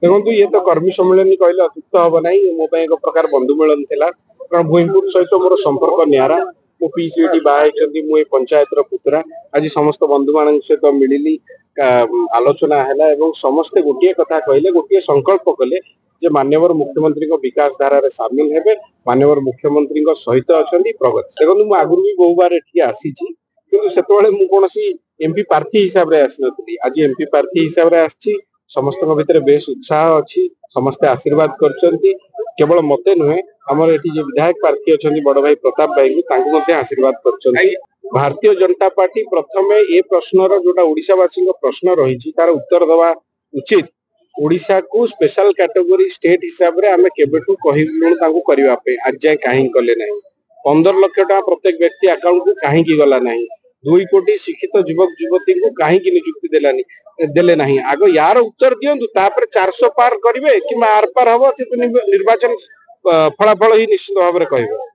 देखो ये तो कर्मी सम्मेलन कहले अत्युक्त हम ना मो एक प्रकार बंधु मिलन था कारण भूमिपुर सहित मोर संपर्क निरा मो पीसी बाहर मुझे पंचायत पुतरा आज समस्त बंधु मान सहित मिली आलोचना है समस्ते गोटे कथा कहले गोटे संकल्प कले जे माननीय मुख्यमंत्री विकास धारा सामिल हेबे माननीय मुख्यमंत्री सहित अच्छा प्रगति देखो मुझे आगुरी भी बहु बार ये आसी से कौन एमपी प्रार्थी हिसाब से आसी आज एमपी प्रार्थी हिसाब से आसी समस्त भितर बेस उत्साह अच्छी समस्ते आशीर्वाद करचंती केवल मते नुहे आमर एठी जे विधायक प्रार्थी अच्छा बड़ भाई प्रताप भाई को आशीर्वाद करचंती भारतीय जनता पार्टी प्रथमे ए प्रश्नर जोटा ओडिशावासी प्रश्न रही तार उत्तर दवा उचित ओडिशा को स्पेशल कैटेगरी स्टेट हिसाब रे आमे केबेठू कहिलु तांको करिवा पे आज जाय काहे कले नाही 15 लाख टका प्रत्येक व्यक्ति अकाउंट को काहे की गला नाही 2 कोटी शिक्षित युवक युवती को काहे की नियुक्ति देलानी देले नाही आगो यार उत्तर दियंतु तापर 400 पार करिवे कि आर पार हबो निर्वाचन फलाफल ही निश्चित भाव में कहबे।